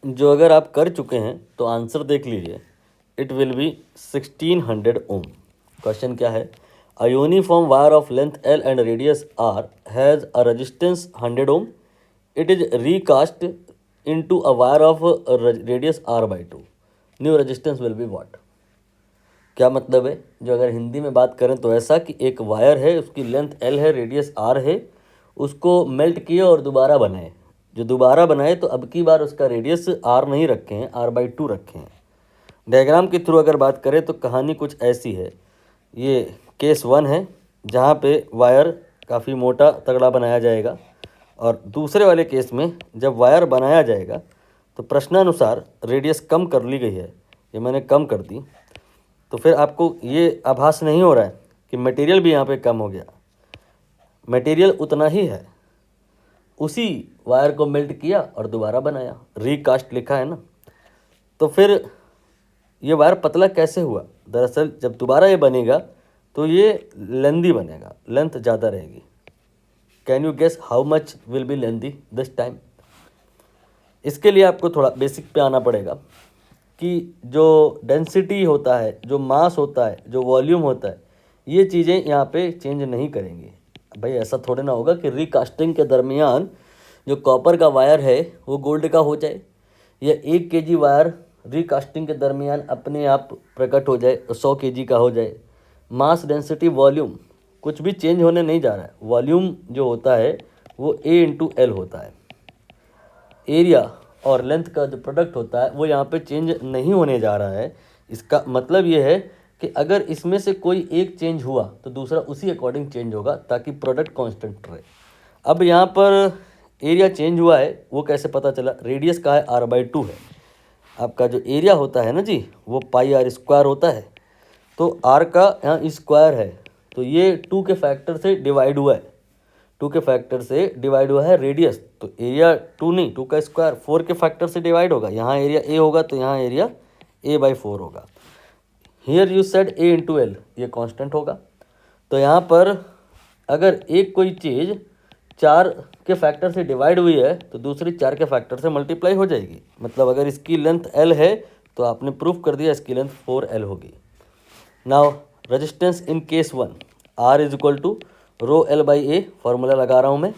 जो अगर आप कर चुके हैं तो आंसर देख लीजिए, it will be 1600 ohm. Question क्या है? A uniform wire of length l and radius r has a resistance 100 ohm, it is recast into a wire of radius r by 2, new resistance will be what? क्या मतलब है? जो अगर हिंदी में बात करें तो ऐसा कि एक वायर है, उसकी लेंथ एल है, रेडियस आर है, उसको मेल्ट किए और दोबारा बनाए। जो दोबारा बनाए तो अब की बार उसका रेडियस आर नहीं रखे हैं, आर बाई 2 रखे हैं। डायग्राम के थ्रू अगर बात करें तो कहानी कुछ ऐसी है। ये केस 1 है जहाँ पे वायर काफ़ी मोटा तगड़ा बनाया जाएगा, और दूसरे वाले केस में जब वायर बनाया जाएगा तो प्रश्नानुसार रेडियस कम कर ली गई है, ये मैंने कम कर दी, तो फिर आपको ये आभास नहीं हो रहा है कि मटेरियल भी यहाँ पे कम हो गया। मटेरियल उतना ही है, उसी वायर को मेल्ट किया और दोबारा बनाया, रीकास्ट लिखा है ना। तो फिर ये वायर पतला कैसे हुआ? दरअसल जब दोबारा ये बनेगा तो ये लेंदी बनेगा, लेंथ ज़्यादा रहेगी। Can you guess how much will be lengthy this time? इसके लिए आपको थोड़ा बेसिक पे आना पड़ेगा कि जो डेंसिटी होता है, जो मास होता है, जो वॉल्यूम होता है, ये चीज़ें यहाँ पे चेंज नहीं करेंगी। भाई ऐसा थोड़े ना होगा कि रीकास्टिंग के दरमियान जो कॉपर का वायर है वो गोल्ड का हो जाए, या 1 kg वायर रीकास्टिंग के दरमियान अपने आप प्रकट हो जाए, 100 kg का हो जाए। मास, डेंसिटी, वॉल्यूम कुछ भी चेंज होने नहीं जा रहा है। वॉल्यूम जो होता है वो A इंटू एल होता है। एरिया और लेंथ का जो प्रोडक्ट होता है वो यहाँ पे चेंज नहीं होने जा रहा है। इसका मतलब ये है कि अगर इसमें से कोई एक चेंज हुआ तो दूसरा उसी अकॉर्डिंग चेंज होगा, ताकि प्रोडक्ट कांस्टेंट रहे। अब यहाँ पर एरिया चेंज हुआ है, वो कैसे पता चला? रेडियस का है आर बाई 2 है। आपका जो एरिया होता है ना जी, वो पाई आर स्क्वायर होता है, तो आर का यहाँ स्क्वायर है, तो ये 2 के फैक्टर से डिवाइड हुआ है, 2 के फैक्टर से डिवाइड हुआ है रेडियस। तो एरिया 2 नहीं, 2 का स्क्वायर 4 के फैक्टर से डिवाइड होगा। यहाँ एरिया ए होगा तो यहाँ एरिया ए बाई 4 होगा। Here you said A into L, ये कांस्टेंट होगा। तो यहाँ पर अगर एक कोई चीज़ 4 के फैक्टर से डिवाइड हुई है तो दूसरी 4 के फैक्टर से मल्टीप्लाई हो जाएगी। मतलब अगर इसकी लेंथ एल है तो आपने प्रूफ कर दिया इसकी लेंथ 4L होगी। Now resistance in case 1, R is equal to rho l by a, formula लगा रहा हूँ मैं।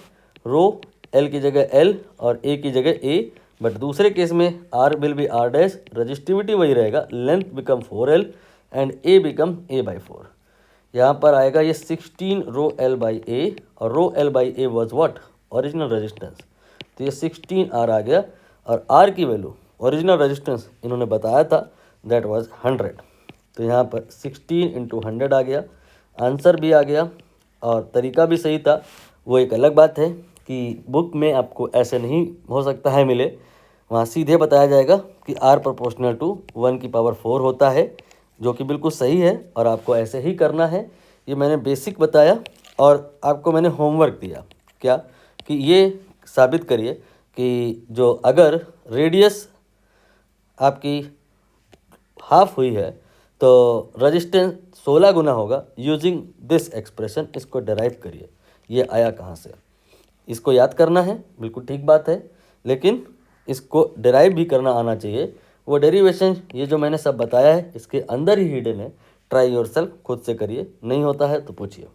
रो एल की जगह एल और ए की जगह ए, बट दूसरे केस में R will be R dash, resistivity वही रहेगा, length become 4L and A become a by 4। यहाँ पर आएगा ये 16 रो एल बाई ए, और रो l by A was what? Original resistance, तो ये 16R आ गया, और R की वैल्यू ओरिजिनल रेजिस्टेंस इन्होंने बताया था दैट वाज 100। तो यहाँ पर 16 इंटू 100 आ गया, आंसर भी आ गया, और तरीका भी सही था। वो एक अलग बात है कि बुक में आपको ऐसे नहीं हो सकता है मिले, वहाँ सीधे बताया जाएगा कि R प्रोपोर्शनल टू 1 की पावर 4 होता है, जो कि बिल्कुल सही है, और आपको ऐसे ही करना है। ये मैंने बेसिक बताया, और आपको मैंने होमवर्क दिया क्या, कि ये साबित करिए कि जो अगर रेडियस आपकी हाफ हुई है तो रेजिस्टेंस 16 गुना होगा यूजिंग दिस एक्सप्रेशन। इसको डिराइव करिए, ये आया कहाँ से, इसको याद करना है, बिल्कुल ठीक बात है, लेकिन इसको डिराइव भी करना आना चाहिए। वो डेरिवेशन ये जो मैंने सब बताया है इसके अंदर ही हिडन है। ट्राई योरसेल्फ, खुद से करिए, नहीं होता है तो पूछिए।